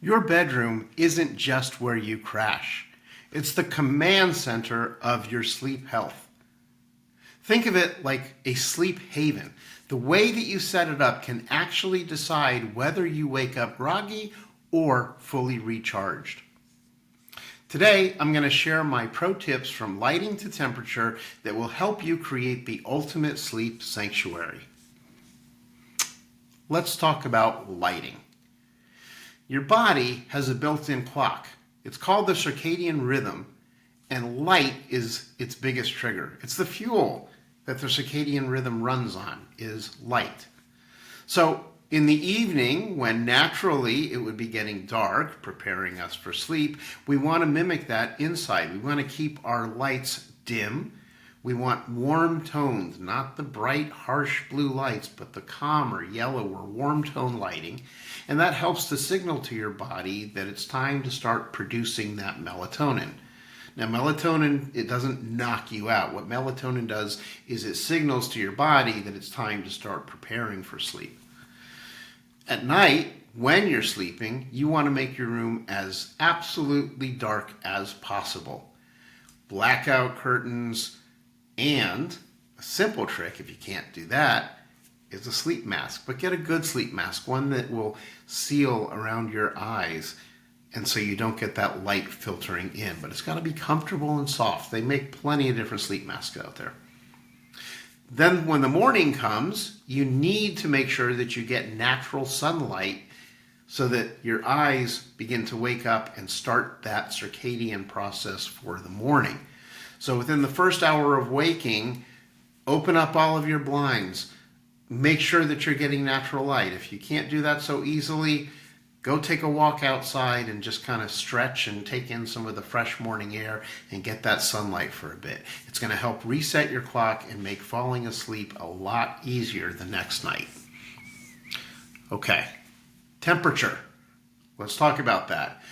Your bedroom isn't just where you crash. It's the command center of your sleep health. Think of it like a sleep haven. The way that you set it up can actually decide whether you wake up groggy or fully recharged. Today, I'm going to share my pro tips from lighting to temperature that will help you create the ultimate sleep sanctuary. Let's talk about lighting. Your body has a built-in clock. It's called the circadian rhythm, and light is its biggest trigger. It's the fuel that the circadian rhythm runs on, is light. So in the evening, when naturally it would be getting dark, preparing us for sleep, we want to mimic that inside. We want to keep our lights dim. We want warm tones, not the bright, harsh blue lights, but the calmer, yellow, or warm tone lighting. And that helps to signal to your body that it's time to start producing that melatonin. Now, melatonin, it doesn't knock you out. What melatonin does is it signals to your body that it's time to start preparing for sleep. At night, when you're sleeping, you want to make your room as absolutely dark as possible. Blackout curtains, and a simple trick, if you can't do that, is a sleep mask. But get a good sleep mask, one that will seal around your eyes, and so you don't get that light filtering in. But it's got to be comfortable and soft. They make plenty of different sleep masks out there. Then when the morning comes, you need to make sure that you get natural sunlight so that your eyes begin to wake up and start that circadian process for the morning. So within the first hour of waking, open up all of your blinds. Make sure that you're getting natural light. If you can't do that so easily, go take a walk outside and just kind of stretch and take in some of the fresh morning air and get that sunlight for a bit. It's going to help reset your clock and make falling asleep a lot easier the next night. Okay, temperature. Let's talk about that.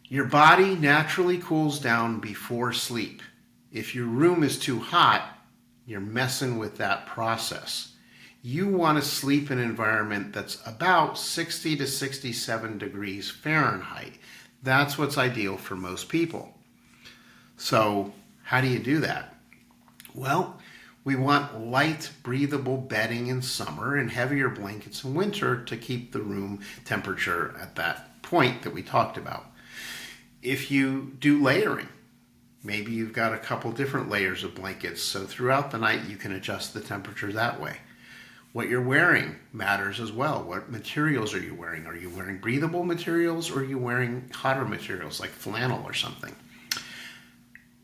Your body naturally cools down before sleep. If your room is too hot, you're messing with that process. You want to sleep in an environment that's about 60 to 67 degrees Fahrenheit. That's what's ideal for most people. So how do you do that? Well, we want light, breathable bedding in summer and heavier blankets in winter to keep the room temperature at that point that we talked about. If you do layering, maybe you've got a couple different layers of blankets, so throughout the night you can adjust the temperature that way. What you're wearing matters as well. What materials are you wearing? Are you wearing breathable materials or are you wearing hotter materials like flannel or something?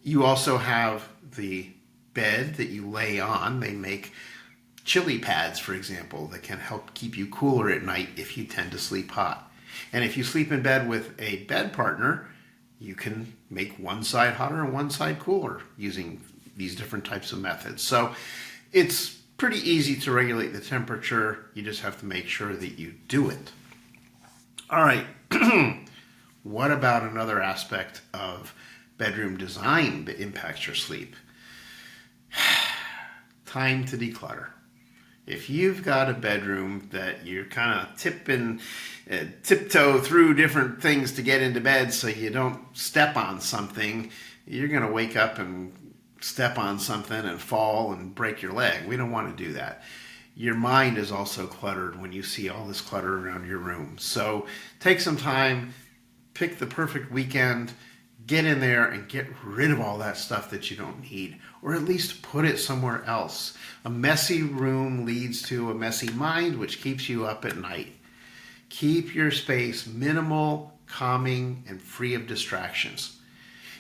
You also have the bed that you lay on. They make chili pads, for example, that can help keep you cooler at night if you tend to sleep hot. And if you sleep in bed with a bed partner, you can make one side hotter and one side cooler using these different types of methods. So it's pretty easy to regulate the temperature. You just have to make sure that you do it. All right, what about another aspect of bedroom design that impacts your sleep? Time to declutter. If you've got a bedroom that you're kind of tiptoe through different things to get into bed so you don't step on something, you're going to wake up and step on something and fall and break your leg. We don't want to do that. Your mind is also cluttered when you see all this clutter around your room. So take some time, pick the perfect weekend, get in there and get rid of all that stuff that you don't need, or at least put it somewhere else. A messy room leads to a messy mind, which keeps you up at night. Keep your space minimal, calming, and free of distractions.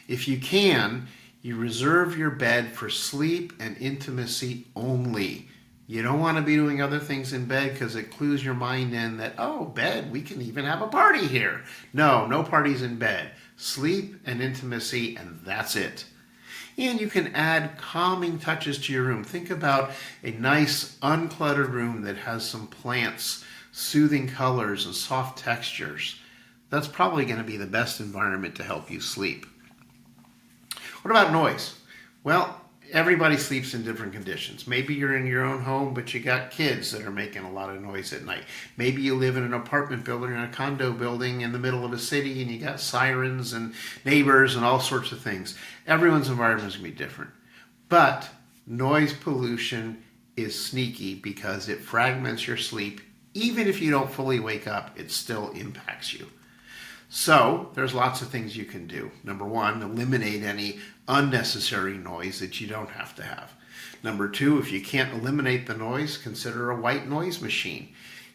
If you can, you reserve your bed for sleep and intimacy only. You don't want to be doing other things in bed because it clues your mind in that, oh, bed, we can even have a party here. No parties in bed. Sleep and intimacy, and that's it. And you can add calming touches to your room. Think about a nice, uncluttered room that has some plants, soothing colors, and soft textures. That's probably going to be the best environment to help you sleep. What about noise? Well, everybody sleeps in different conditions. Maybe you're in your own home, but you got kids that are making a lot of noise at night. Maybe you live in an apartment building or a condo building in the middle of a city and you got sirens and neighbors and all sorts of things. Everyone's environment is going to be different. But noise pollution is sneaky because it fragments your sleep. Even if you don't fully wake up, it still impacts you. So there's lots of things you can do. Number one, eliminate any unnecessary noise that you don't have to have. Number two, if you can't eliminate the noise, consider a white noise machine.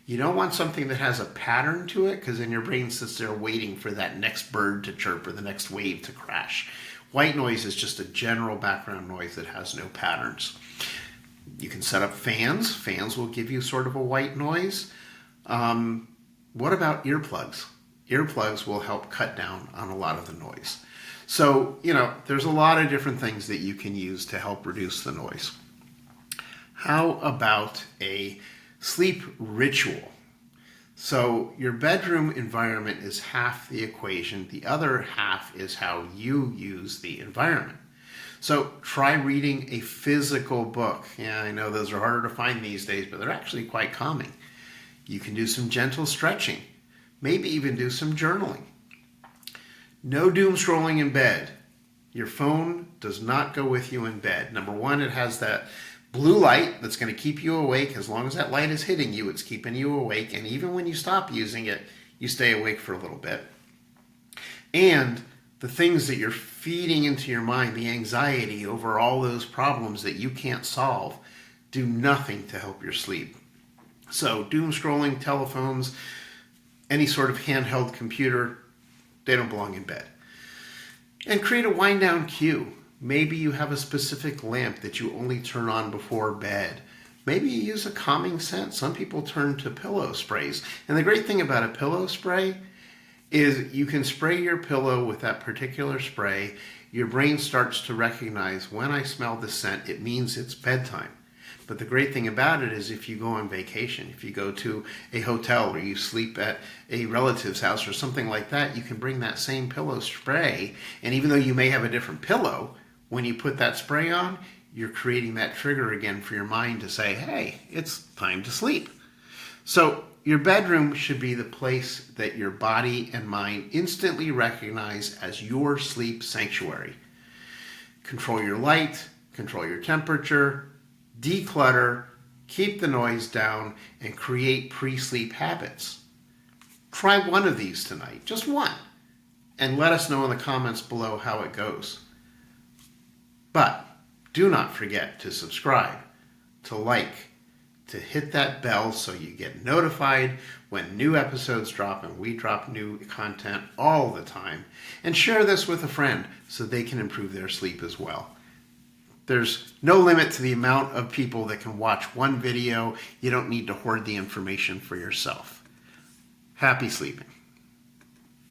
You don't want something that has a pattern to it, because then your brain sits there waiting for that next bird to chirp or the next wave to crash. White noise is just a general background noise that has no patterns. You can set up fans. Fans will give you sort of a white noise. What about earplugs? Earplugs will help cut down on a lot of the noise. So, there's a lot of different things that you can use to help reduce the noise. How about a sleep ritual? So your bedroom environment is half the equation. The other half is how you use the environment. So try reading a physical book. Yeah, I know those are harder to find these days, but they're actually quite calming. You can do some gentle stretching. Maybe even do some journaling. No doom scrolling in bed. Your phone does not go with you in bed. Number one, it has that blue light that's going to keep you awake. As long as that light is hitting you, it's keeping you awake. And even when you stop using it, you stay awake for a little bit. And the things that you're feeding into your mind, the anxiety over all those problems that you can't solve, do nothing to help your sleep. So doom scrolling, telephones, any sort of handheld computer, they don't belong in bed. And create a wind down cue. Maybe you have a specific lamp that you only turn on before bed. Maybe you use a calming scent. Some people turn to pillow sprays. And the great thing about a pillow spray is you can spray your pillow with that particular spray. Your brain starts to recognize, when I smell the scent, it means it's bedtime. But the great thing about it is, if you go on vacation, if you go to a hotel or you sleep at a relative's house or something like that, you can bring that same pillow spray. And even though you may have a different pillow, when you put that spray on, you're creating that trigger again for your mind to say, hey, it's time to sleep. So your bedroom should be the place that your body and mind instantly recognize as your sleep sanctuary. Control your light, control your temperature, declutter, keep the noise down, and create pre-sleep habits. Try one of these tonight, just one, and let us know in the comments below how it goes. But do not forget to subscribe, to like, to hit that bell so you get notified when new episodes drop, and we drop new content all the time. And share this with a friend so they can improve their sleep as well. There's no limit to the amount of people that can watch one video. You don't need to hoard the information for yourself. Happy sleeping.